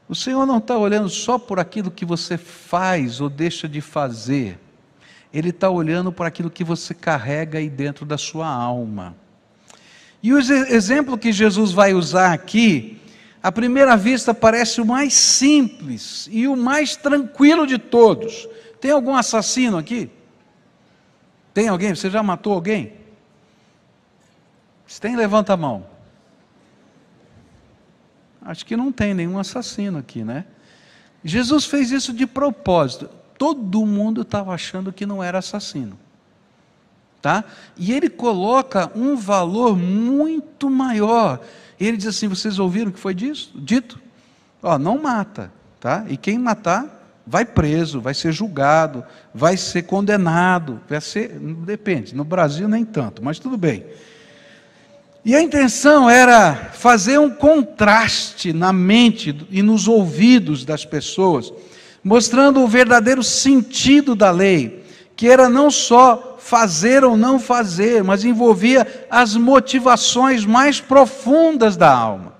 O Senhor não está olhando só por aquilo que você faz ou deixa de fazer. Ele está olhando por aquilo que você carrega aí dentro da sua alma. E o exemplo que Jesus vai usar aqui, à primeira vista parece o mais simples e o mais tranquilo de todos. Tem algum assassino aqui? Tem alguém? Você já matou alguém? Se tem, levanta a mão. Acho que não tem nenhum assassino aqui, né? Jesus fez isso de propósito. Todo mundo estava achando que não era assassino. Tá? E ele coloca um valor muito maior. Ele diz assim: vocês ouviram o que foi dito? Ó, não mata, tá? E quem matar vai preso, vai ser julgado, vai ser condenado, vai ser, depende, no Brasil nem tanto, mas tudo bem. E a intenção era fazer um contraste na mente e nos ouvidos das pessoas, mostrando o verdadeiro sentido da lei, que era não só fazer ou não fazer, mas envolvia as motivações mais profundas da alma.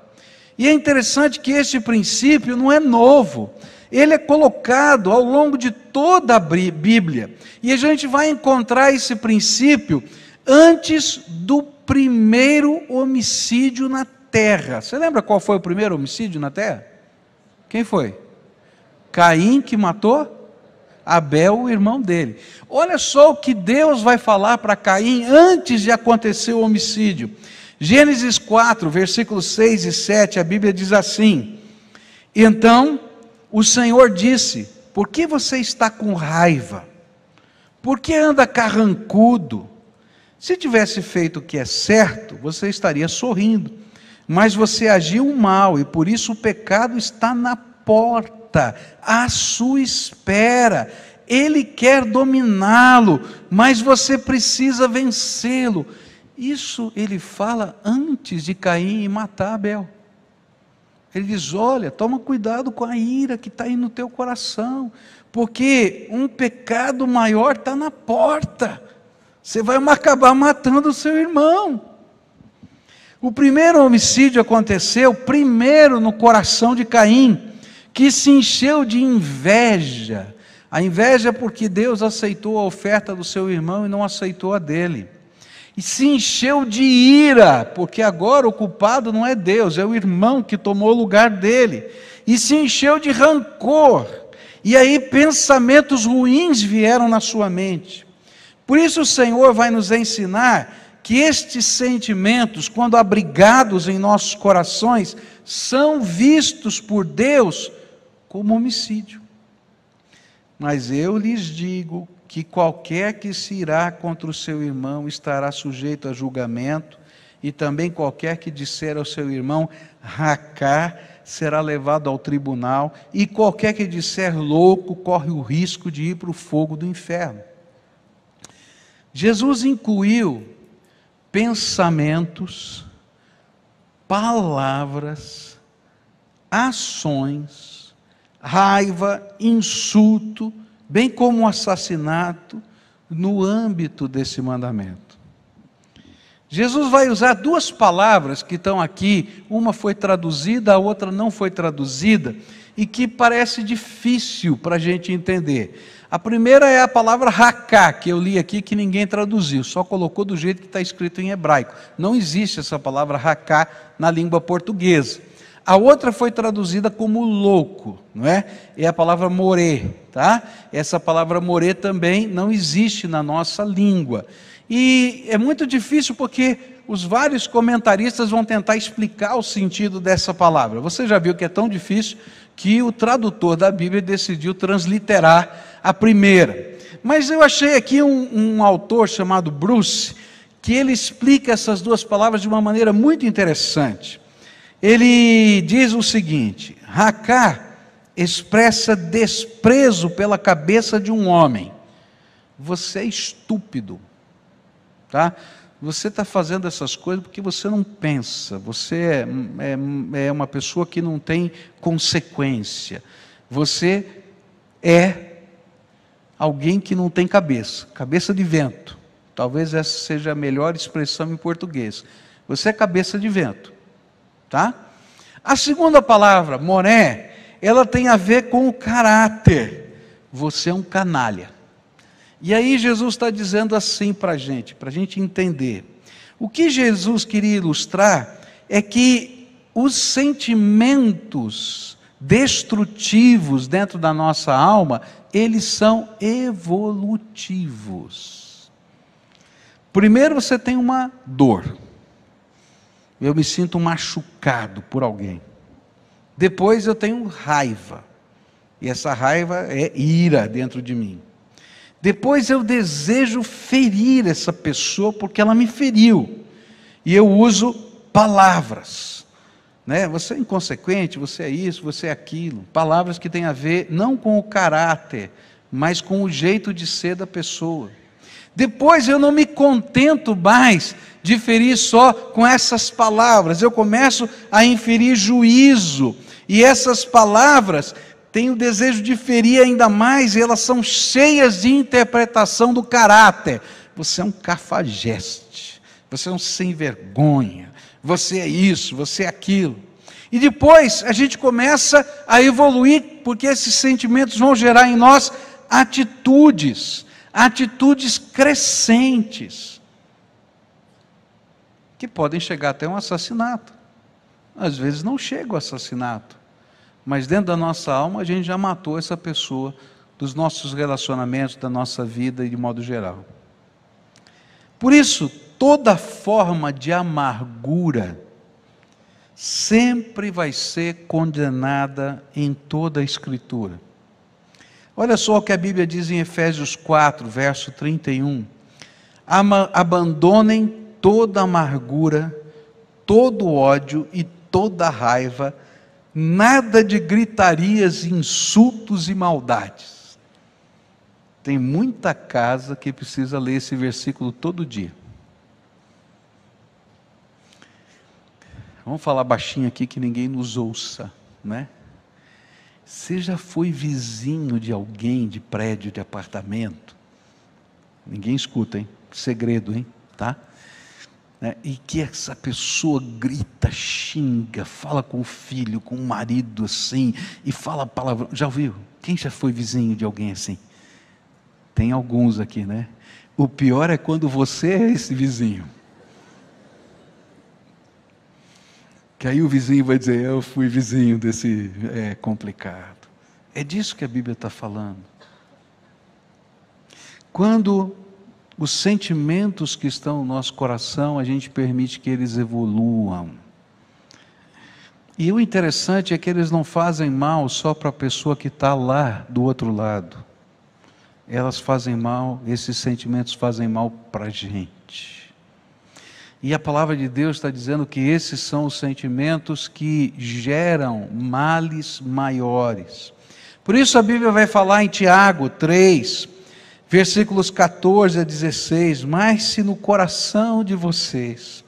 E é interessante que este princípio não é novo, ele é colocado ao longo de toda a Bíblia, e a gente vai encontrar esse princípio antes do primeiro homicídio na terra. Você lembra qual foi o primeiro homicídio na terra? Quem foi? Caim, que matou Abel, o irmão dele. Olha só o que Deus vai falar para Caim antes de acontecer o homicídio. Gênesis 4, versículos 6 e 7, a Bíblia diz assim: então o Senhor disse: por que você está com raiva? Por que anda carrancudo? Se tivesse feito o que é certo, você estaria sorrindo, mas você agiu mal, e por isso o pecado está na porta, à sua espera. Ele quer dominá-lo, mas você precisa vencê-lo. Isso ele fala antes de Caim matar Abel. Ele diz: olha, toma cuidado com a ira que está aí no teu coração, porque um pecado maior está na porta. Você vai acabar matando o seu irmão. O primeiro homicídio aconteceu primeiro no coração de Caim, que se encheu de inveja. A inveja é porque Deus aceitou a oferta do seu irmão e não aceitou a dele. E se encheu de ira, porque agora o culpado não é Deus, é o irmão que tomou o lugar dele. E se encheu de rancor. E aí pensamentos ruins vieram na sua mente. Por isso o Senhor vai nos ensinar que estes sentimentos, quando abrigados em nossos corações, são vistos por Deus como homicídio. Mas eu lhes digo que qualquer que se irá contra o seu irmão estará sujeito a julgamento, e também qualquer que disser ao seu irmão racá será levado ao tribunal, e qualquer que disser louco corre o risco de ir para o fogo do inferno. Jesus incluiu pensamentos, palavras, ações, raiva, insulto, bem como assassinato, no âmbito desse mandamento. Jesus vai usar duas palavras que estão aqui, uma foi traduzida, a outra não foi traduzida, e que parece difícil para a gente entender. A primeira é a palavra racá, que eu li aqui, que ninguém traduziu, só colocou do jeito que está escrito em hebraico. Não existe essa palavra racá na língua portuguesa. A outra foi traduzida como louco, não é? É a palavra morê, tá? Essa palavra morê também não existe na nossa língua. E é muito difícil porque os vários comentaristas vão tentar explicar o sentido dessa palavra. Você já viu que é tão difícil que o tradutor da Bíblia decidiu transliterar a primeira. Mas eu achei aqui um autor chamado Bruce, que ele explica essas duas palavras de uma maneira muito interessante. Ele diz o seguinte: racá expressa desprezo pela cabeça de um homem. Você é estúpido, tá? Você está fazendo essas coisas porque você não pensa, você é uma pessoa que não tem consequência, você é alguém que não tem cabeça, cabeça de vento. Talvez essa seja a melhor expressão em português. Você é cabeça de vento, tá? A segunda palavra, moré, ela tem a ver com o caráter. Você é um canalha. E aí Jesus está dizendo assim para a gente entender. O que Jesus queria ilustrar é que os sentimentos destrutivos dentro da nossa alma, eles são evolutivos. Primeiro você tem uma dor. Eu me sinto machucado por alguém. Depois eu tenho raiva. E essa raiva é ira dentro de mim. Depois eu desejo ferir essa pessoa porque ela me feriu. E eu uso palavras. Né? Você é inconsequente, você é isso, você é aquilo. Palavras que têm a ver não com o caráter, mas com o jeito de ser da pessoa. Depois eu não me contento mais de ferir só com essas palavras. Eu começo a inferir juízo. E essas palavras têm o desejo de ferir ainda mais, e elas são cheias de interpretação do caráter. Você é um cafajeste, você é um sem vergonha, você é isso, você é aquilo. E depois a gente começa a evoluir, porque esses sentimentos vão gerar em nós atitudes crescentes, que podem chegar até um assassinato. Às vezes não chega ao assassinato, mas dentro da nossa alma a gente já matou essa pessoa, dos nossos relacionamentos, da nossa vida e de modo geral. Por isso, toda forma de amargura sempre vai ser condenada em toda a Escritura. Olha só o que a Bíblia diz em Efésios 4, verso 31. Abandonem toda amargura, todo ódio e toda raiva, nada de gritarias, insultos e maldades. Tem muita casa que precisa ler esse versículo todo dia. Vamos falar baixinho aqui que ninguém nos ouça, né? Você já foi vizinho de alguém de prédio, de apartamento? Ninguém escuta, hein? Segredo, hein? Tá? E que essa pessoa grita, xinga, fala com o filho, com o marido assim, e fala palavrão. Já ouviu? Quem já foi vizinho de alguém assim? Tem alguns aqui, né? O pior é quando você é esse vizinho. Que aí o vizinho vai dizer, eu fui vizinho desse, é complicado. É disso que a Bíblia está falando. Quando os sentimentos que estão no nosso coração, a gente permite que eles evoluam. E o interessante é que eles não fazem mal só para a pessoa que está lá do outro lado. Elas fazem mal, esses sentimentos fazem mal para a gente. E a palavra de Deus está dizendo que esses são os sentimentos que geram males maiores. Por isso a Bíblia vai falar em Tiago 3, versículos 14 a 16, mas se no coração de vocês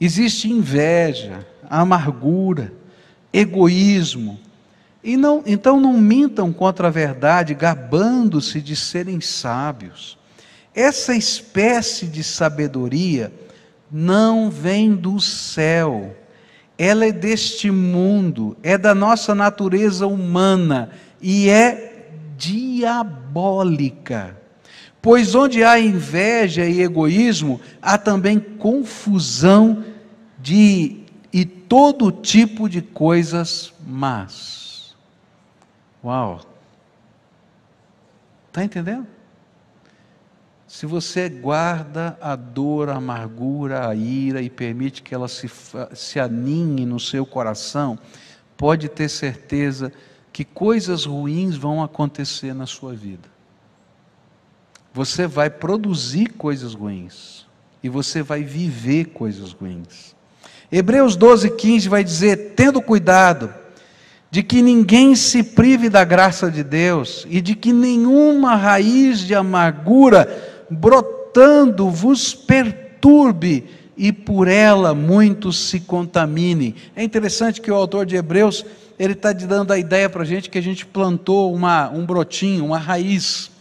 existe inveja, amargura, egoísmo, então não mintam contra a verdade, gabando-se de serem sábios. Essa espécie de sabedoria não vem do céu, ela é deste mundo, é da nossa natureza humana e é diabólica. Pois onde há inveja e egoísmo, há também confusão e todo tipo de coisas más. Uau! Está entendendo? Se você guarda a dor, a amargura, a ira e permite que ela se aninhe no seu coração, pode ter certeza que coisas ruins vão acontecer na sua vida. Você vai produzir coisas ruins e você vai viver coisas ruins. Hebreus 12:15 vai dizer, tendo cuidado de que ninguém se prive da graça de Deus e de que nenhuma raiz de amargura brotando vos perturbe e por ela muitos se contaminem. É interessante que o autor de Hebreus, ele está dando a ideia para a gente que a gente plantou um brotinho, uma raiz.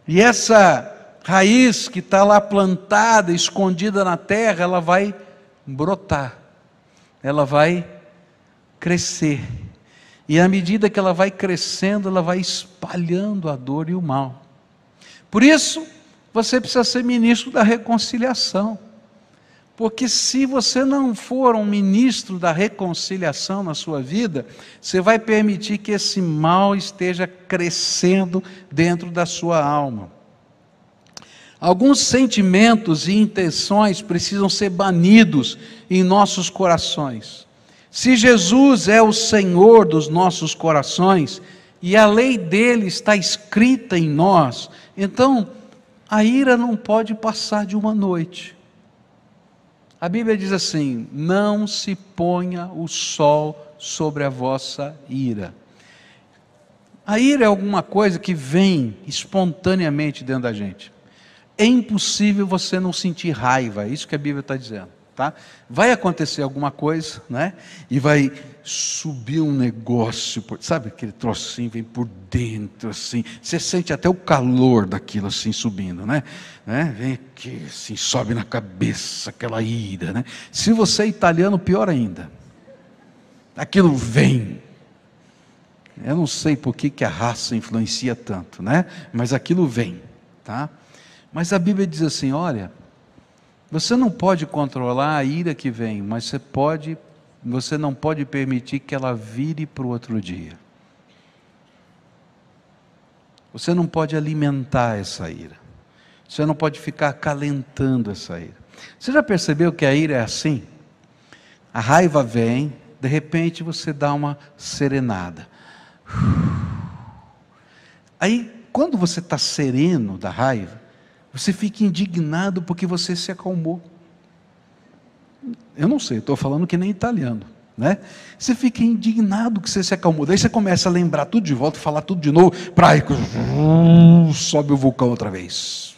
E essa raiz que está lá plantada, escondida na terra, ela vai brotar, ela vai crescer. E à medida que ela vai crescendo, ela vai espalhando a dor e o mal. Por isso, você precisa ser ministro da reconciliação. Porque se você não for um ministro da reconciliação na sua vida, você vai permitir que esse mal esteja crescendo dentro da sua alma. Alguns sentimentos e intenções precisam ser banidos em nossos corações. Se Jesus é o Senhor dos nossos corações, e a lei dele está escrita em nós, então a ira não pode passar de uma noite. A Bíblia diz assim: não se ponha o sol sobre a vossa ira. A ira é alguma coisa que vem espontaneamente dentro da gente. É impossível você não sentir raiva, é isso que a Bíblia está dizendo, tá? Vai acontecer alguma coisa, né? E vai subir um negócio, sabe aquele trocinho vem por dentro assim, você sente até o calor daquilo assim subindo, né? Vem aqui assim, sobe na cabeça aquela ira, né? Se você é italiano, pior ainda, aquilo vem. Eu não sei por que a raça influencia tanto, né? Mas aquilo vem, tá? Mas a Bíblia diz assim: olha, você não pode controlar a ira que vem, mas você não pode permitir que ela vire para o outro dia. Você não pode alimentar essa ira. Você não pode ficar acalentando essa ira. Você já percebeu que a ira é assim? A raiva vem, de repente você dá uma serenada. Aí, quando você está sereno da raiva, você fica indignado porque você se acalmou. Eu não sei, estou falando que nem italiano, né? Você fica indignado que você se acalmou. Daí você começa a lembrar tudo de volta, falar tudo de novo, sobe o vulcão outra vez.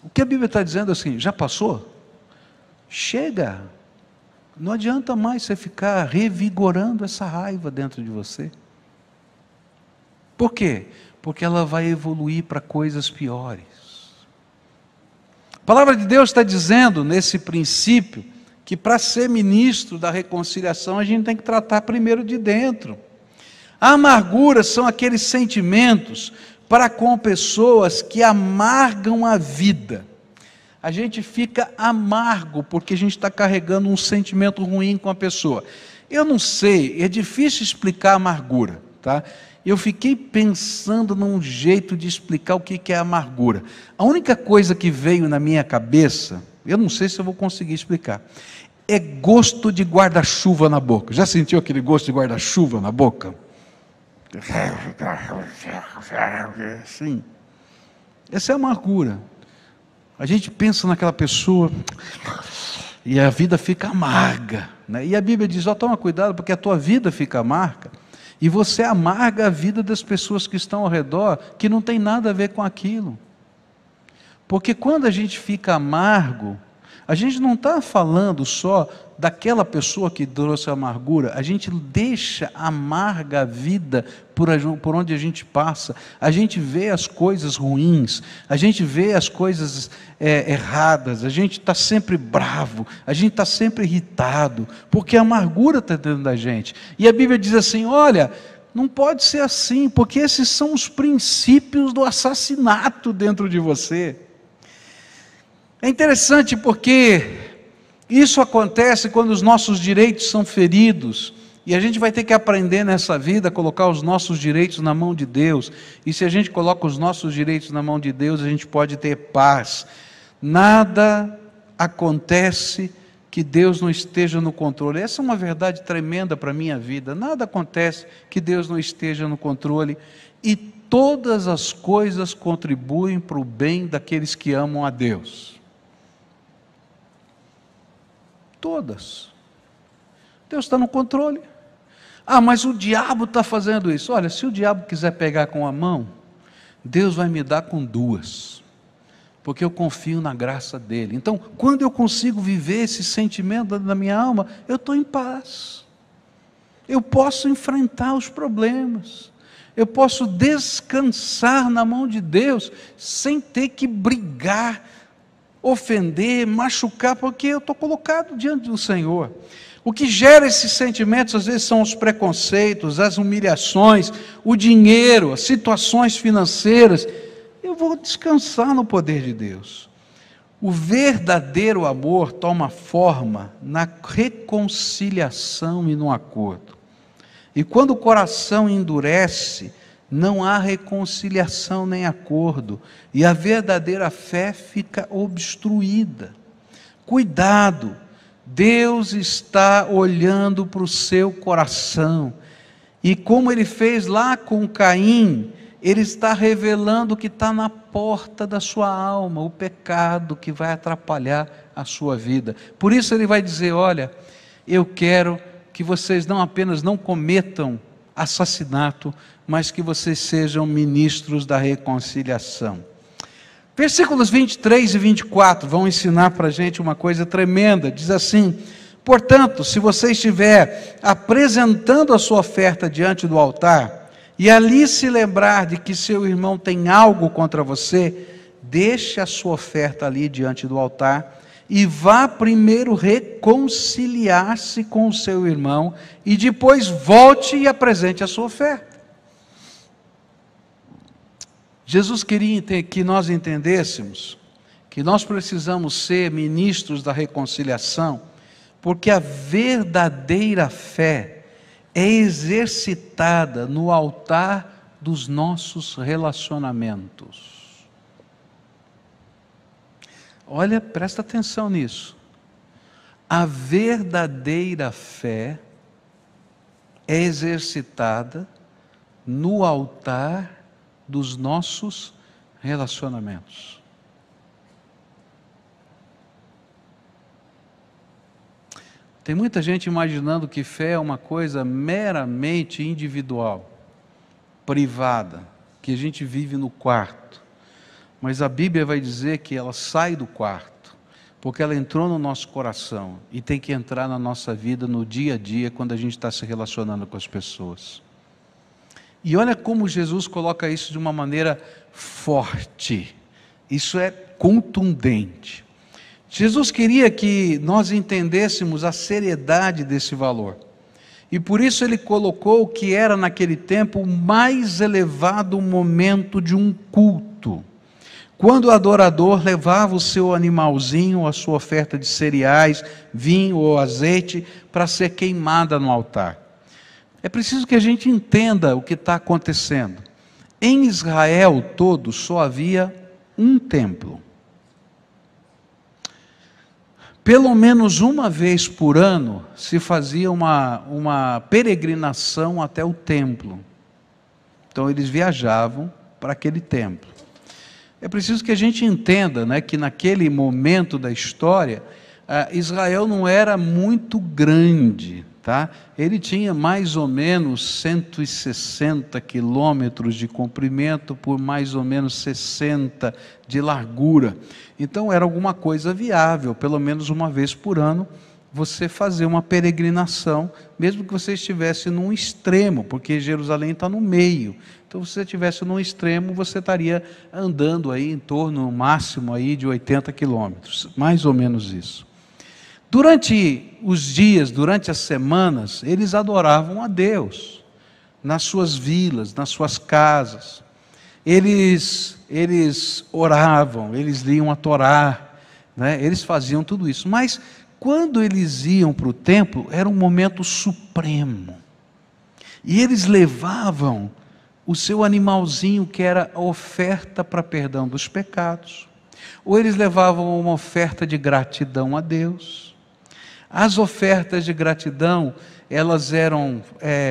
O que a Bíblia está dizendo é assim: já passou? Chega. Não adianta mais você ficar revigorando essa raiva dentro de você. Por quê? Porque ela vai evoluir para coisas piores. A palavra de Deus está dizendo, nesse princípio, que para ser ministro da reconciliação, a gente tem que tratar primeiro de dentro. A amargura são aqueles sentimentos para com pessoas que amargam a vida. A gente fica amargo porque a gente está carregando um sentimento ruim com a pessoa. Eu não sei, é difícil explicar a amargura, tá? Eu fiquei pensando num jeito de explicar o que é amargura. A única coisa que veio na minha cabeça, eu não sei se eu vou conseguir explicar, é gosto de guarda-chuva na boca. Já sentiu aquele gosto de guarda-chuva na boca? Sim. Essa é a amargura. A gente pensa naquela pessoa e a vida fica amarga, né? E a Bíblia diz: ó, toma cuidado porque a tua vida fica amarga. E você amarga a vida das pessoas que estão ao redor, que não tem nada a ver com aquilo. Porque quando a gente fica amargo, a gente não está falando só daquela pessoa que trouxe a amargura, a gente deixa amarga a vida por onde a gente passa, a gente vê as coisas ruins, a gente vê as coisas erradas, a gente está sempre bravo, a gente está sempre irritado, porque a amargura está dentro da gente. E a Bíblia diz assim: olha, não pode ser assim, porque esses são os princípios do assassinato dentro de você. É interessante porque isso acontece quando os nossos direitos são feridos, e a gente vai ter que aprender nessa vida a colocar os nossos direitos na mão de Deus, e se a gente coloca os nossos direitos na mão de Deus, a gente pode ter paz. Nada acontece que Deus não esteja no controle. Essa é uma verdade tremenda para a minha vida. Nada acontece que Deus não esteja no controle, e todas as coisas contribuem para o bem daqueles que amam a Deus. Todas. Deus está no controle. Ah, mas o diabo está fazendo isso. Olha, se o diabo quiser pegar com a mão, Deus vai me dar com duas, porque eu confio na graça dele. Então, quando eu consigo viver esse sentimento na minha alma, eu estou em paz. Eu posso enfrentar os problemas. Eu posso descansar na mão de Deus, sem ter que brigar, ofender, machucar, porque eu estou colocado diante do Senhor. O que gera esses sentimentos, às vezes, são os preconceitos, as humilhações, o dinheiro, as situações financeiras. Eu vou descansar no poder de Deus. O verdadeiro amor toma forma na reconciliação e no acordo. E quando o coração endurece, não há reconciliação nem acordo, e a verdadeira fé fica obstruída. Cuidado! Deus está olhando para o seu coração, e como Ele fez lá com Caim, Ele está revelando o que está na porta da sua alma, o pecado que vai atrapalhar a sua vida. Por isso Ele vai dizer: olha, eu quero que vocês não apenas não cometam assassinato, mas que vocês sejam ministros da reconciliação. Versículos 23 e 24 vão ensinar para a gente uma coisa tremenda. Diz assim: portanto, se você estiver apresentando a sua oferta diante do altar, e ali se lembrar de que seu irmão tem algo contra você, deixe a sua oferta ali diante do altar, e vá primeiro reconciliar-se com o seu irmão, e depois volte e apresente a sua oferta. Jesus queria que nós entendêssemos que nós precisamos ser ministros da reconciliação, porque a verdadeira fé é exercitada no altar dos nossos relacionamentos. Olha, presta atenção nisso. A verdadeira fé é exercitada no altar dos nossos relacionamentos. Tem muita gente imaginando que fé é uma coisa meramente individual, privada, que a gente vive no quarto. Mas a Bíblia vai dizer que ela sai do quarto, porque ela entrou no nosso coração e tem que entrar na nossa vida no dia a dia, quando a gente está se relacionando com as pessoas. E olha como Jesus coloca isso de uma maneira forte. Isso é contundente. Jesus queria que nós entendêssemos a seriedade desse valor. E por isso Ele colocou o que era naquele tempo o mais elevado momento de um culto. Quando o adorador levava o seu animalzinho, a sua oferta de cereais, vinho ou azeite, para ser queimada no altar. É preciso que a gente entenda o que está acontecendo. Em Israel todo só havia um templo. Pelo menos uma vez por ano se fazia uma peregrinação até o templo. Então eles viajavam para aquele templo. É preciso que a gente entenda, né, que naquele momento da história, Israel não era muito grande. Tá? Ele tinha mais ou menos 160 quilômetros de comprimento por mais ou menos 60 de largura. Então era alguma coisa viável, pelo menos uma vez por ano, você fazer uma peregrinação, mesmo que você estivesse num extremo, porque Jerusalém está no meio. Então se você estivesse num extremo, você estaria andando aí em torno, no máximo, aí de 80 quilômetros, mais ou menos isso. Durante os dias, durante as semanas, eles adoravam a Deus, nas suas vilas, nas suas casas. Eles oravam, eles liam a Torá, né? Eles faziam tudo isso. Mas quando eles iam para o templo, era um momento supremo. E eles levavam o seu animalzinho, que era a oferta para perdão dos pecados. Ou eles levavam uma oferta de gratidão a Deus. As ofertas de gratidão, elas eram,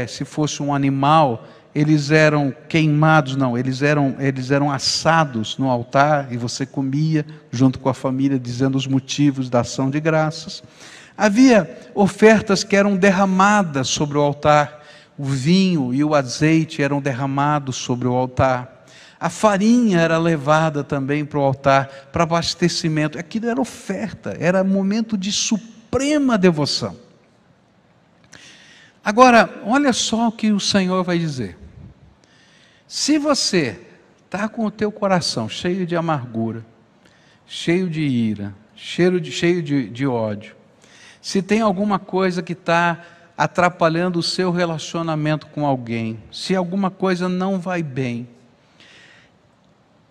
se fosse um animal, eles eram queimados, não, eles eram assados no altar, e você comia junto com a família, dizendo os motivos da ação de graças. Havia ofertas que eram derramadas sobre o altar, o vinho e o azeite eram derramados sobre o altar. A farinha era levada também para o altar, para abastecimento. Aquilo era oferta, era momento de suprema devoção. Agora, olha só o que o Senhor vai dizer. Se você está com o teu coração cheio de amargura, cheio de ira, cheio de ódio, se tem alguma coisa que está atrapalhando o seu relacionamento com alguém, se alguma coisa não vai bem,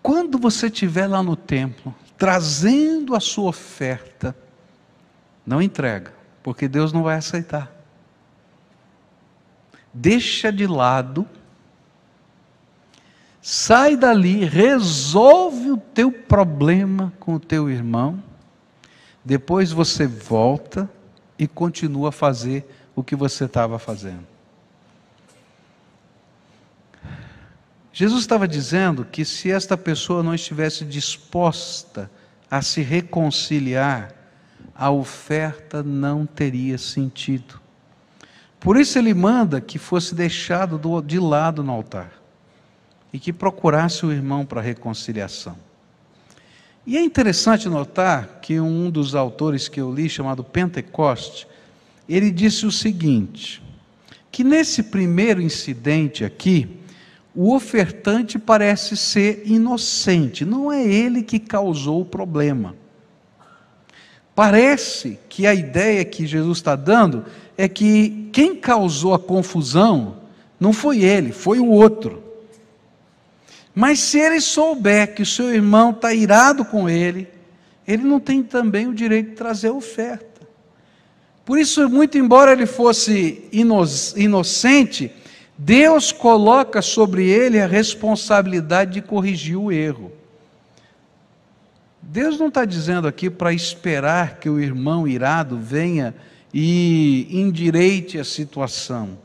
quando você estiver lá no templo, trazendo a sua oferta, não entrega, porque Deus não vai aceitar. Deixa de lado, sai dali, resolve o teu problema com o teu irmão, depois você volta e continua a fazer o que você estava fazendo. Jesus estava dizendo que se esta pessoa não estivesse disposta a se reconciliar, a oferta não teria sentido. Por isso ele manda que fosse deixado de lado no altar e que procurasse o irmão para reconciliação. E é interessante notar que um dos autores que eu li, chamado Pentecoste, ele disse o seguinte, que nesse primeiro incidente aqui, o ofertante parece ser inocente, não é ele que causou o problema. Parece que a ideia que Jesus está dando é que quem causou a confusão não foi ele, foi o outro. Mas se ele souber que o seu irmão está irado com ele, ele não tem também o direito de trazer a oferta. Por isso, muito embora ele fosse inocente, Deus coloca sobre ele a responsabilidade de corrigir o erro. Deus não está dizendo aqui para esperar que o irmão irado venha e endireite a situação.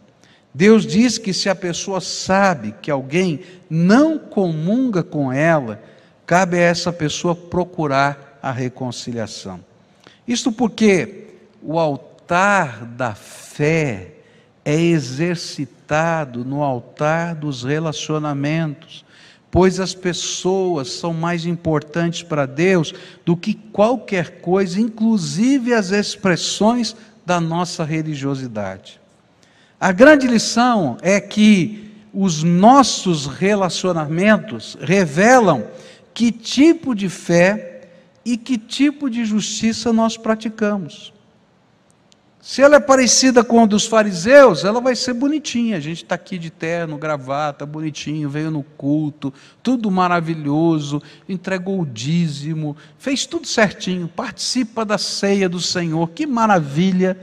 Deus diz que se a pessoa sabe que alguém não comunga com ela, cabe a essa pessoa procurar a reconciliação. Isto porque o altar da fé é exercitado no altar dos relacionamentos, pois as pessoas são mais importantes para Deus do que qualquer coisa, inclusive as expressões da nossa religiosidade. A grande lição é que os nossos relacionamentos revelam que tipo de fé e que tipo de justiça nós praticamos. Se ela é parecida com a dos fariseus, ela vai ser bonitinha. A gente está aqui de terno, gravata, bonitinho, veio no culto, tudo maravilhoso, entregou o dízimo, fez tudo certinho, participa da ceia do Senhor, que maravilha.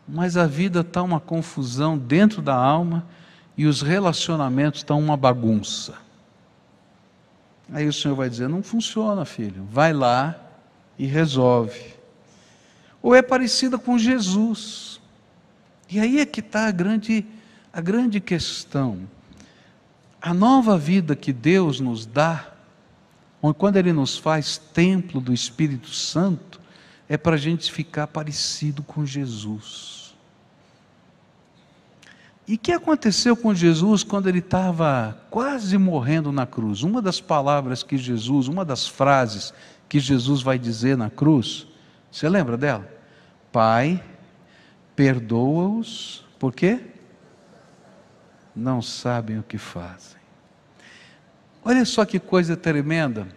Mas a vida está uma confusão dentro da alma e os relacionamentos estão uma bagunça. Aí o Senhor vai dizer, não funciona, filho, vai lá e resolve. Ou é parecida com Jesus. E aí é que está a grande questão. A nova vida que Deus nos dá, quando Ele nos faz templo do Espírito Santo, é para a gente ficar parecido com Jesus. E o que aconteceu com Jesus quando Ele estava quase morrendo na cruz? Uma das palavras que Jesus, uma das frases que Jesus vai dizer na cruz, você lembra dela? Pai, perdoa-os, por quê? Não sabem o que fazem. Olha só que coisa tremenda.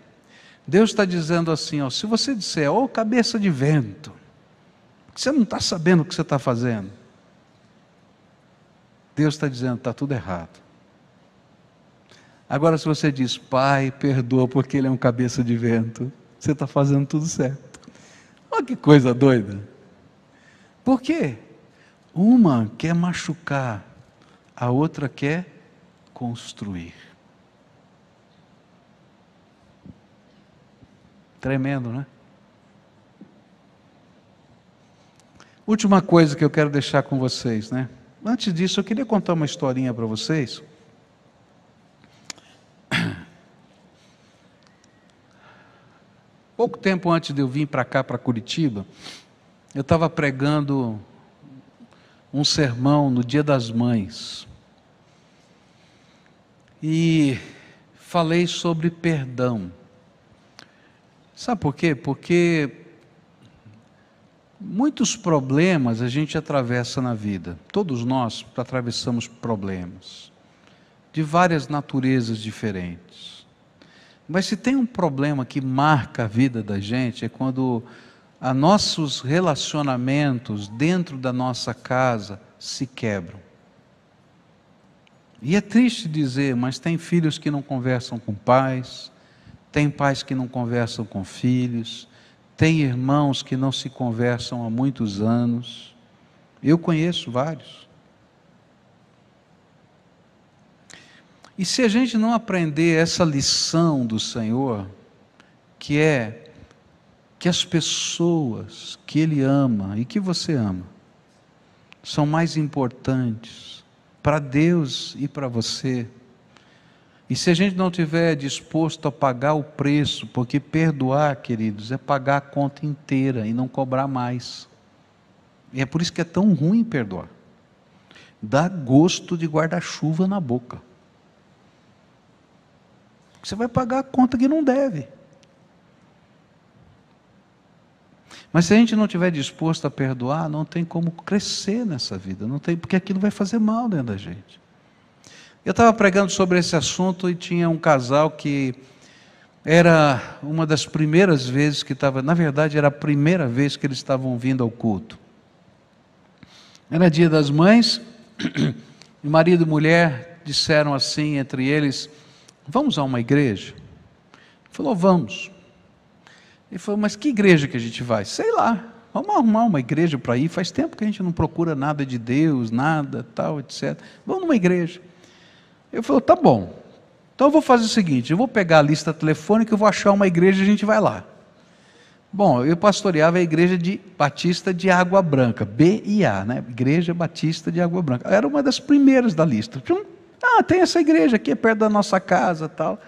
Deus está dizendo assim, ó, se você disser, ô cabeça de vento, você não está sabendo o que você está fazendo. Deus está dizendo, está tudo errado. Agora se você diz, Pai, perdoa porque Ele é um cabeça de vento, você está fazendo tudo certo. Olha que coisa doida. Por quê? Uma quer machucar, a outra quer construir. Tremendo, né? Última coisa que eu quero deixar com vocês, né? Antes disso, eu queria contar uma historinha para vocês. Pouco tempo antes de eu vir para cá, para Curitiba, eu estava pregando um sermão no Dia das Mães. E falei sobre perdão. Sabe por quê? Porque muitos problemas a gente atravessa na vida. Todos nós atravessamos problemas de várias naturezas diferentes. Mas se tem um problema que marca a vida da gente, é quando a nossos relacionamentos dentro da nossa casa se quebram. E é triste dizer, mas tem filhos que não conversam com pais, tem pais que não conversam com filhos, tem irmãos que não se conversam há muitos anos. Eu conheço vários. E se a gente não aprender essa lição do Senhor, que é que as pessoas que Ele ama e que você ama, são mais importantes para Deus e para você, e se a gente não estiver disposto a pagar o preço, porque perdoar, queridos, é pagar a conta inteira e não cobrar mais. E é por isso que é tão ruim perdoar. Dá gosto de guarda-chuva na boca. Você vai pagar a conta que não deve. Mas se a gente não estiver disposto a perdoar, não tem como crescer nessa vida, não tem, porque aquilo vai fazer mal dentro da gente. Eu estava pregando sobre esse assunto e tinha um casal que era uma das primeiras vezes que estava, na verdade era a primeira vez que eles estavam vindo ao culto. Era Dia das Mães, e marido e mulher disseram assim entre eles: vamos a uma igreja? Ele falou, vamos. Ele falou, mas que igreja que a gente vai? Sei lá, vamos arrumar uma igreja para ir, faz tempo que a gente não procura nada de Deus, nada, tal, etc. Vamos numa igreja. Ele falou, tá bom, então eu vou fazer o seguinte, eu vou pegar a lista telefônica, eu vou achar uma igreja e a gente vai lá. Bom, eu pastoreava a igreja Batista de Água Branca, BIA, né? Igreja Batista de Água Branca. Era uma das primeiras da lista. Tem essa igreja aqui, é perto da nossa casa, tal.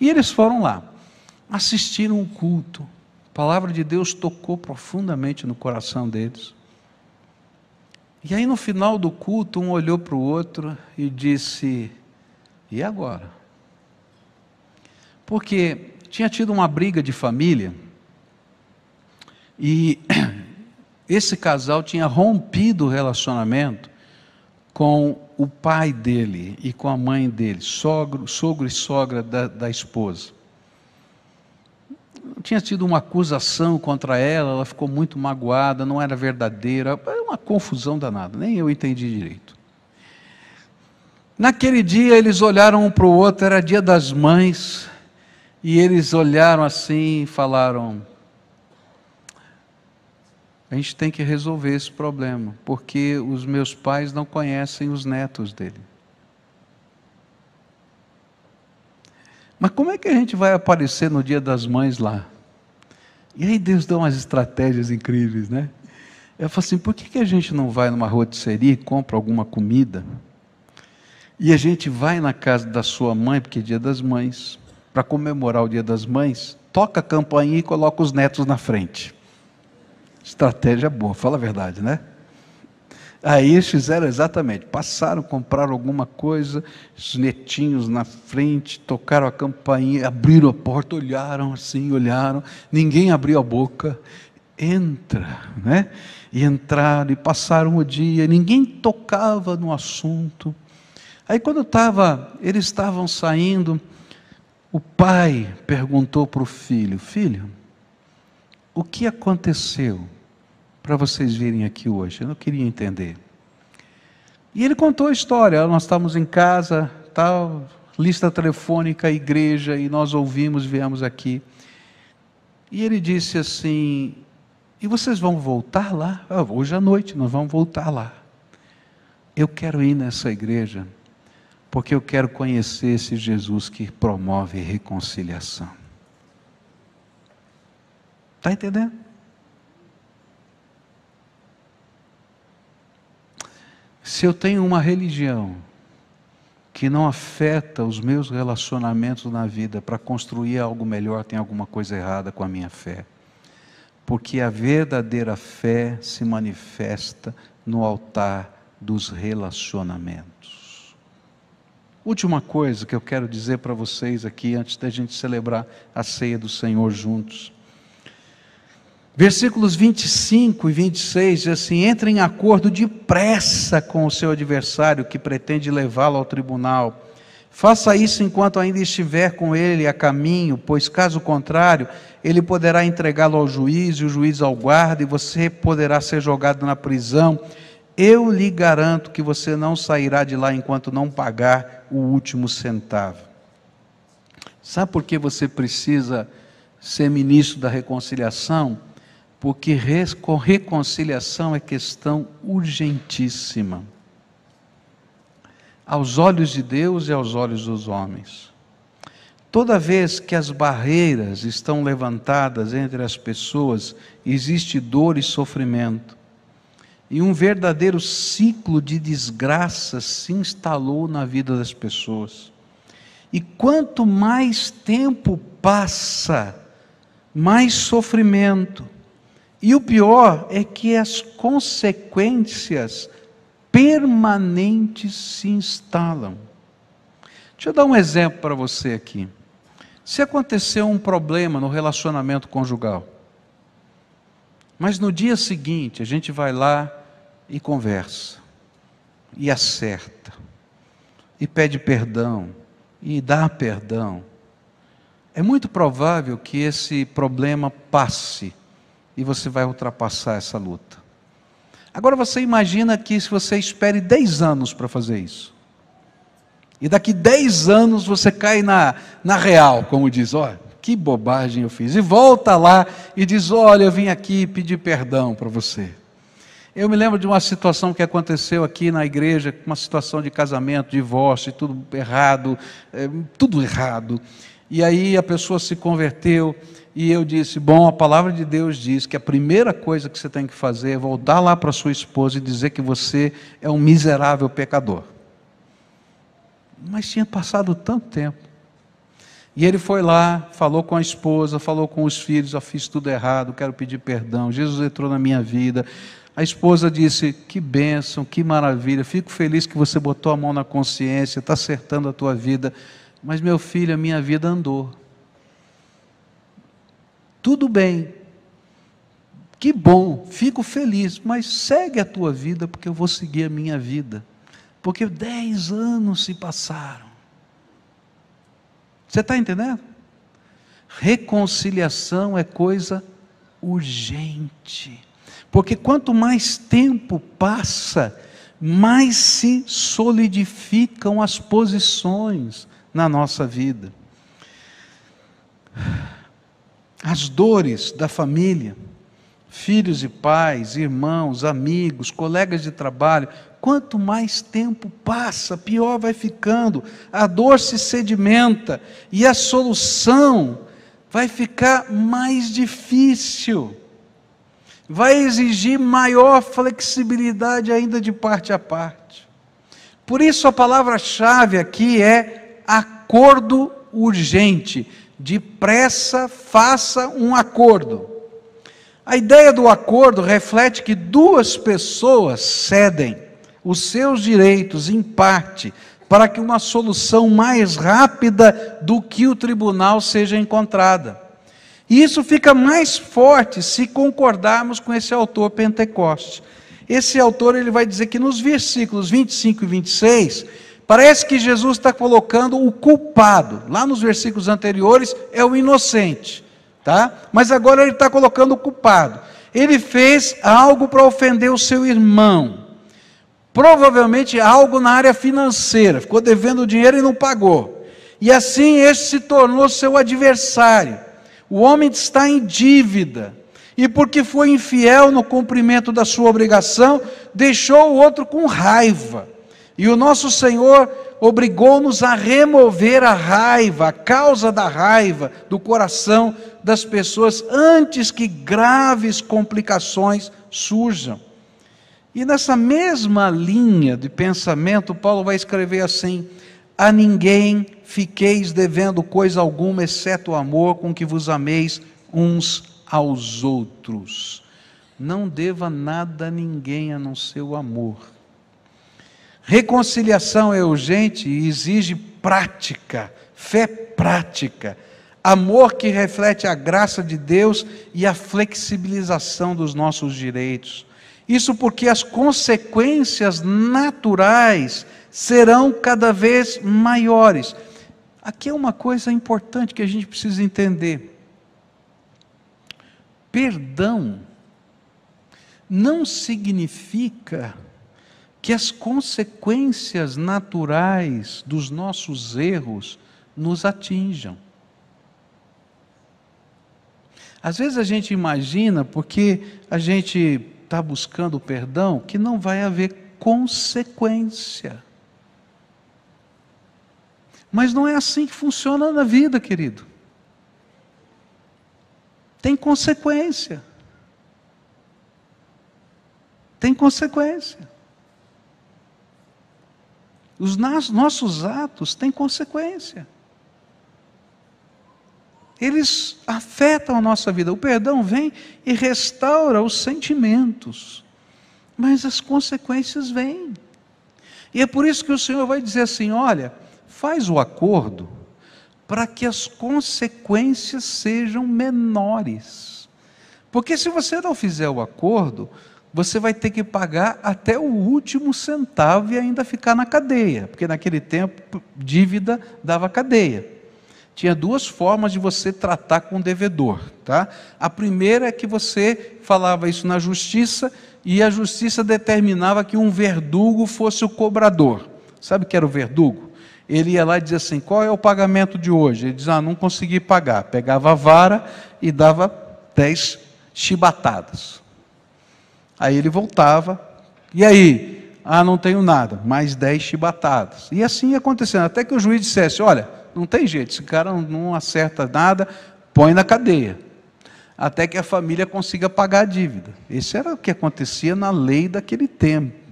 E eles foram lá, assistiram um culto. A palavra de Deus tocou profundamente no coração deles. E aí no final do culto, um olhou para o outro e disse, e agora? Porque tinha tido uma briga de família, e esse casal tinha rompido o relacionamento com o pai dele e com a mãe dele, sogro e sogra da esposa. Tinha tido uma acusação contra ela, ela ficou muito magoada, não era verdadeira, era uma confusão danada, nem eu entendi direito. Naquele dia eles olharam um para o outro, era Dia das Mães, e eles olharam assim e falaram, a gente tem que resolver esse problema, porque os meus pais não conhecem os netos dele. Mas como é que a gente vai aparecer no Dia das Mães lá? E aí Deus dá umas estratégias incríveis, né? Eu falo assim, por que a gente não vai numa rotisserie e compra alguma comida? E a gente vai na casa da sua mãe, porque é Dia das Mães, para comemorar o Dia das Mães, toca a campainha e coloca os netos na frente. Estratégia boa, fala a verdade, né? Aí eles fizeram exatamente, passaram, compraram alguma coisa, os netinhos na frente, tocaram a campainha, abriram a porta, olharam assim, olharam, ninguém abriu a boca, entra, né? E entraram e passaram o dia, ninguém tocava no assunto. Aí quando eles estavam saindo, o pai perguntou para o filho, filho, o que aconteceu para vocês virem aqui hoje? Eu não queria entender. E ele contou a história, nós estávamos em casa, tal, lista telefônica, igreja, e nós ouvimos, viemos aqui. E ele disse assim, e vocês vão voltar lá? Hoje à noite nós vamos voltar lá. Eu quero ir nessa igreja, porque eu quero conhecer esse Jesus que promove reconciliação. Está entendendo? Se eu tenho uma religião que não afeta os meus relacionamentos na vida para construir algo melhor, tem alguma coisa errada com a minha fé. Porque a verdadeira fé se manifesta no altar dos relacionamentos. Última coisa que eu quero dizer para vocês aqui, antes da gente celebrar a ceia do Senhor juntos. Versículos 25 e 26 diz assim, entre em acordo depressa com o seu adversário que pretende levá-lo ao tribunal, Faça isso enquanto ainda estiver com ele a caminho, pois caso contrário, ele poderá entregá-lo ao juiz, e o juiz ao guarda, e você poderá ser jogado na prisão. Eu lhe garanto que você não sairá de lá enquanto não pagar o último centavo. Sabe por que você precisa ser ministro da reconciliação? Porque reconciliação é questão urgentíssima, aos olhos de Deus e aos olhos dos homens. Toda vez que as barreiras estão levantadas entre as pessoas, existe dor e sofrimento. E um verdadeiro ciclo de desgraça se instalou na vida das pessoas. E quanto mais tempo passa, mais sofrimento. E o pior é que as consequências permanentes se instalam. Deixa eu dar um exemplo para você aqui. Se acontecer um problema no relacionamento conjugal, mas no dia seguinte a gente vai lá e conversa, e acerta, e pede perdão, e dá perdão, é muito provável que esse problema passe, e você vai ultrapassar essa luta. Agora você imagina que se você espere 10 anos para fazer isso, e daqui 10 anos você cai na real, como diz, olha, que bobagem eu fiz, e volta lá e diz, olha, eu vim aqui pedir perdão para você. Eu me lembro de uma situação que aconteceu aqui na igreja, uma situação de casamento, divórcio, tudo errado, e aí a pessoa se converteu, e eu disse, bom, a palavra de Deus diz que a primeira coisa que você tem que fazer é voltar lá para sua esposa e dizer que você é um miserável pecador. Mas tinha passado tanto tempo. E ele foi lá, falou com a esposa, falou com os filhos, eu fiz tudo errado, quero pedir perdão, Jesus entrou na minha vida. A esposa disse, que bênção, que maravilha, fico feliz que você botou a mão na consciência, está acertando a tua vida, mas meu filho, a minha vida andou. Tudo bem, que bom, fico feliz, mas segue a tua vida, porque eu vou seguir a minha vida, porque 10 anos se passaram. Você está entendendo? Reconciliação é coisa urgente, porque quanto mais tempo passa, mais se solidificam as posições na nossa vida. As dores da família, filhos e pais, irmãos, amigos, colegas de trabalho, quanto mais tempo passa, pior vai ficando, a dor se sedimenta e a solução vai ficar mais difícil, vai exigir maior flexibilidade ainda de parte a parte. Por isso a palavra-chave aqui é acordo urgente. Depressa faça um acordo. A ideia do acordo reflete que duas pessoas cedem os seus direitos em parte para que uma solução mais rápida do que o tribunal seja encontrada. E isso fica mais forte se concordarmos com esse autor Pentecoste. Esse autor ele vai dizer que nos versículos 25 e 26, parece que Jesus está colocando o culpado. Lá nos versículos anteriores é o inocente, tá? Mas agora ele está colocando o culpado. Ele fez algo para ofender o seu irmão. Provavelmente algo na área financeira. Ficou devendo dinheiro e não pagou. E assim este se tornou seu adversário. O homem está em dívida. E porque foi infiel no cumprimento da sua obrigação, deixou o outro com raiva. E o nosso Senhor obrigou-nos a remover a raiva, a causa da raiva do coração das pessoas, antes que graves complicações surjam. E nessa mesma linha de pensamento, Paulo vai escrever assim: a ninguém fiqueis devendo coisa alguma, exceto o amor com que vos ameis uns aos outros. Não deva nada a ninguém a não ser o amor. Reconciliação é urgente e exige prática, fé prática, amor que reflete a graça de Deus e a flexibilização dos nossos direitos. Isso porque as consequências naturais serão cada vez maiores. Aqui é uma coisa importante que a gente precisa entender. Perdão não significa que as consequências naturais dos nossos erros nos atinjam. Às vezes a gente imagina, porque a gente está buscando o perdão, que não vai haver consequência. Mas não é assim que funciona na vida, querido. Tem consequência. Tem consequência. Os nossos atos têm consequência. Eles afetam a nossa vida. O perdão vem e restaura os sentimentos. Mas as consequências vêm. E é por isso que o Senhor vai dizer assim, olha, faz o acordo para que as consequências sejam menores. Porque se você não fizer o acordo, você vai ter que pagar até o último centavo e ainda ficar na cadeia. Porque naquele tempo, dívida dava cadeia. Tinha duas formas de você tratar com o devedor, tá? A primeira é que você falava isso na justiça e a justiça determinava que um verdugo fosse o cobrador. Sabe o que era o verdugo? Ele ia lá e dizia assim, qual é o pagamento de hoje? Ele dizia, não consegui pagar. Pegava a vara e dava 10 chibatadas. Aí ele voltava, e aí? Não tenho nada, mais 10 chibatadas. E assim ia acontecendo, até que o juiz dissesse, olha, não tem jeito, esse cara não acerta nada, põe na cadeia. Até que a família consiga pagar a dívida. Isso era o que acontecia na lei daquele tempo.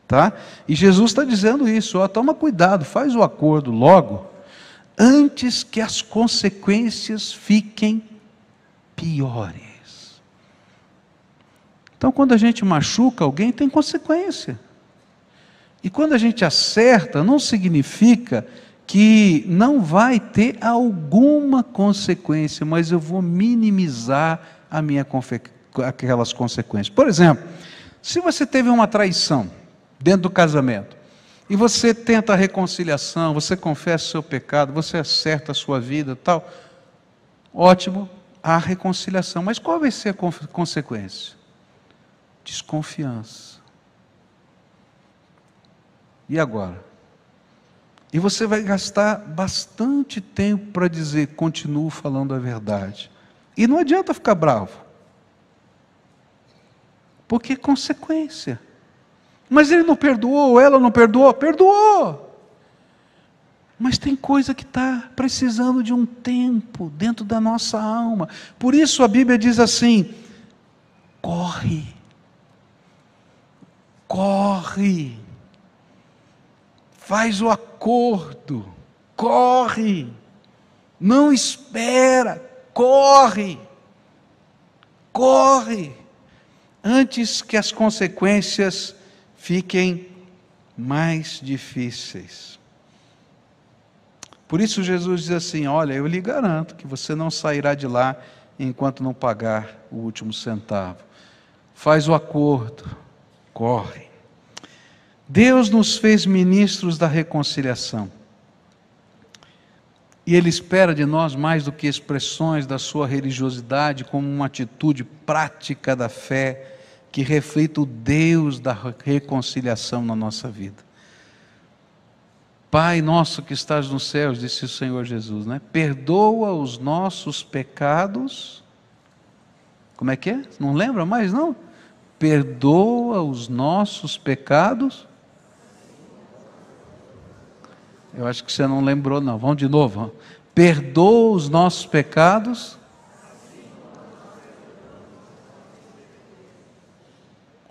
Tá? E Jesus está dizendo isso, toma cuidado, faz o acordo logo, antes que as consequências fiquem piores. Então, quando a gente machuca alguém, tem consequência. E quando a gente acerta, não significa que não vai ter alguma consequência, mas eu vou minimizar aquelas consequências. Por exemplo, se você teve uma traição dentro do casamento, e você tenta a reconciliação, você confessa o seu pecado, você acerta a sua vida, tal, ótimo, há reconciliação, mas qual vai ser a consequência? Desconfiança. E agora? E você vai gastar bastante tempo para dizer, continuo falando a verdade. E não adianta ficar bravo. Porque é consequência. Mas ele não perdoou, ela não perdoou? Perdoou! Mas tem coisa que está precisando de um tempo dentro da nossa alma. Por isso a Bíblia diz assim, corre. Corre. Faz o acordo, corre, não espera, corre, antes que as consequências fiquem mais difíceis. Por isso Jesus diz assim, olha, eu lhe garanto que você não sairá de lá enquanto não pagar o último centavo. Faz o acordo, corre. Deus nos fez ministros da reconciliação. E Ele espera de nós mais do que expressões da sua religiosidade, como uma atitude prática da fé, que reflita o Deus da reconciliação na nossa vida. Pai nosso que estás nos céus, disse o Senhor Jesus, né? Perdoa os nossos pecados. Como é que é? Não lembra mais, não? Perdoa os nossos pecados. Eu acho que você não lembrou, não. Vamos de novo. Perdoa os nossos pecados.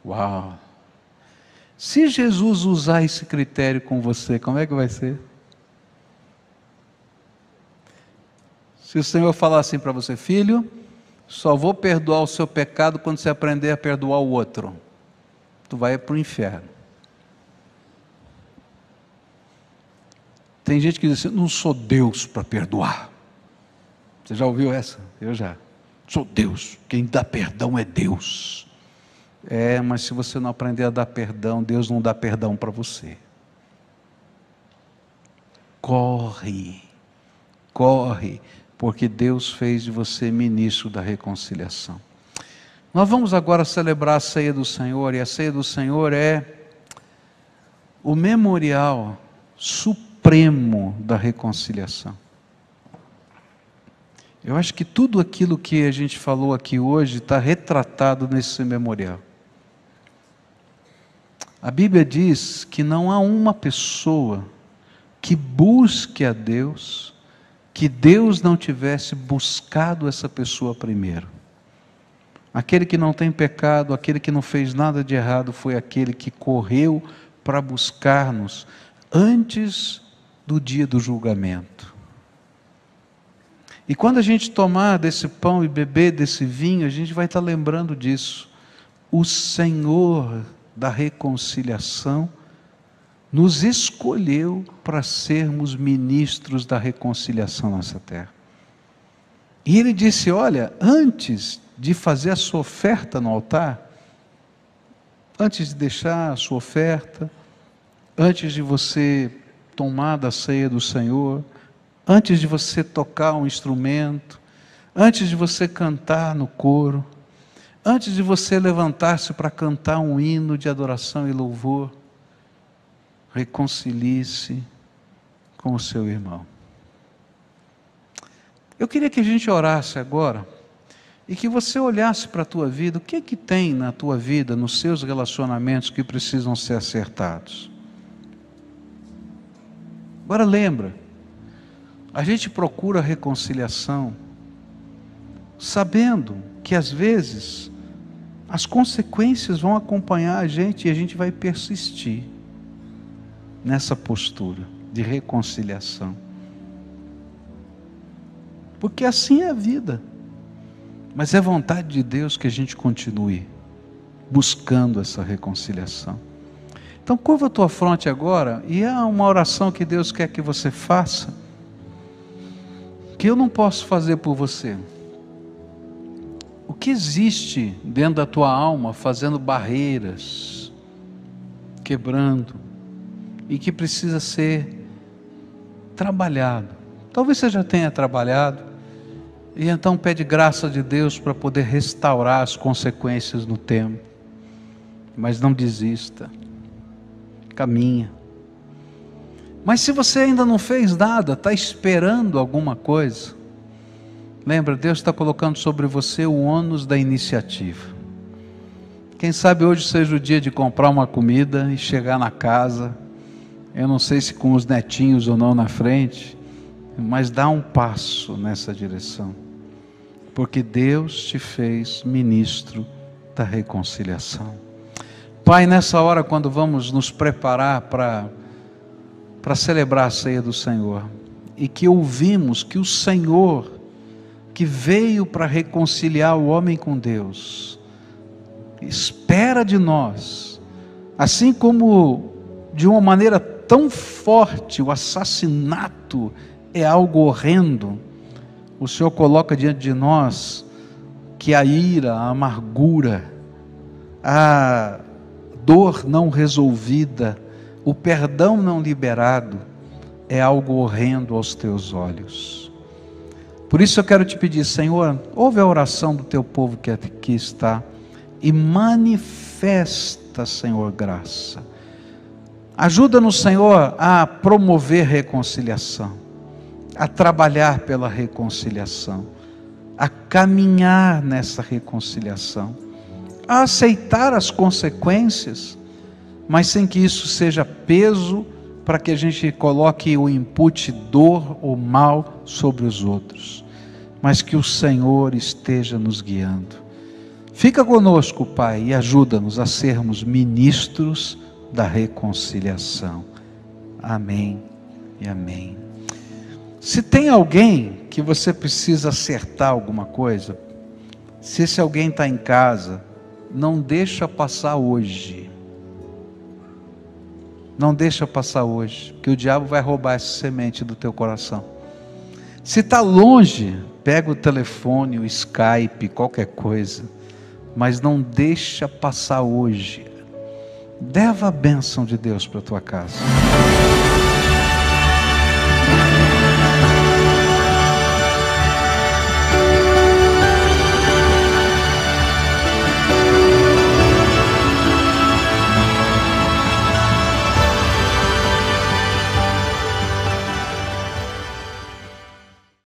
Uau! Se Jesus usar esse critério com você, como é que vai ser? Se o Senhor falar assim para você, filho, só vou perdoar o seu pecado quando você aprender a perdoar o outro. Tu vai para o inferno. Tem gente que diz assim, não sou Deus para perdoar. Você já ouviu essa? Eu já. Sou Deus, quem dá perdão é Deus. Mas se você não aprender a dar perdão, Deus não dá perdão para você. corre, corre, porque Deus fez de você ministro da reconciliação. Nós vamos agora celebrar a ceia do Senhor, e a ceia do Senhor é o memorial supremo da reconciliação. Eu acho que tudo aquilo que a gente falou aqui hoje está retratado nesse memorial. A Bíblia diz que não há uma pessoa que busque a Deus, que Deus não tivesse buscado essa pessoa primeiro. Aquele que não tem pecado, aquele que não fez nada de errado, foi aquele que correu para buscar-nos antes do dia do julgamento. E quando a gente tomar desse pão e beber desse vinho, a gente vai estar lembrando disso. O Senhor da reconciliação nos escolheu para sermos ministros da reconciliação nessa terra. E Ele disse, olha, antes de fazer a sua oferta no altar, antes de deixar a sua oferta, antes de você tomar da ceia do Senhor, antes de você tocar um instrumento, antes de você cantar no coro, antes de você levantar-se para cantar um hino de adoração e louvor, reconcilie-se com o seu irmão. Eu queria que a gente orasse agora, e que você olhasse para a tua vida, o que é que tem na tua vida, nos seus relacionamentos que precisam ser acertados. Agora lembra, a gente procura reconciliação, sabendo que às vezes as consequências vão acompanhar a gente e a gente vai persistir nessa postura de reconciliação. Porque assim é a vida. Mas é vontade de Deus que a gente continue buscando essa reconciliação. Então curva a tua fronte agora, e há uma oração que Deus quer que você faça, que eu não posso fazer por você. O que existe dentro da tua alma fazendo barreiras, quebrando, e que precisa ser trabalhado. Talvez você já tenha trabalhado, e então pede graça de Deus para poder restaurar as consequências no tempo. Mas não desista, caminha. Mas se você ainda não fez nada, está esperando alguma coisa, lembra, Deus está colocando sobre você o ônus da iniciativa. Quem sabe hoje seja o dia de comprar uma comida e chegar na casa, eu não sei se com os netinhos ou não na frente, mas dá um passo nessa direção, porque Deus te fez ministro da reconciliação. Pai, nessa hora, quando vamos nos preparar para celebrar a ceia do Senhor, e que ouvimos que o Senhor, que veio para reconciliar o homem com Deus, espera de nós, assim como de uma maneira tão forte o assassinato é algo horrendo, o Senhor coloca diante de nós que a ira, a amargura, a dor não resolvida, o perdão não liberado, é algo horrendo aos teus olhos. Por isso eu quero te pedir, Senhor, ouve a oração do teu povo que aqui está, e manifesta, Senhor, graça. Ajuda-nos, Senhor, a promover reconciliação, a trabalhar pela reconciliação, a caminhar nessa reconciliação, a aceitar as consequências, mas sem que isso seja peso para que a gente coloque o input dor ou mal sobre os outros, mas que o Senhor esteja nos guiando. Fica conosco, Pai, e ajuda-nos a sermos ministros da reconciliação. Amém e amém. Se tem alguém que você precisa acertar alguma coisa, se esse alguém está em casa, não deixa passar hoje. Não deixa passar hoje, que o diabo vai roubar essa semente do teu coração. Se está longe, pega o telefone, o Skype, qualquer coisa, mas não deixa passar hoje. Leva a bênção de Deus para a tua casa.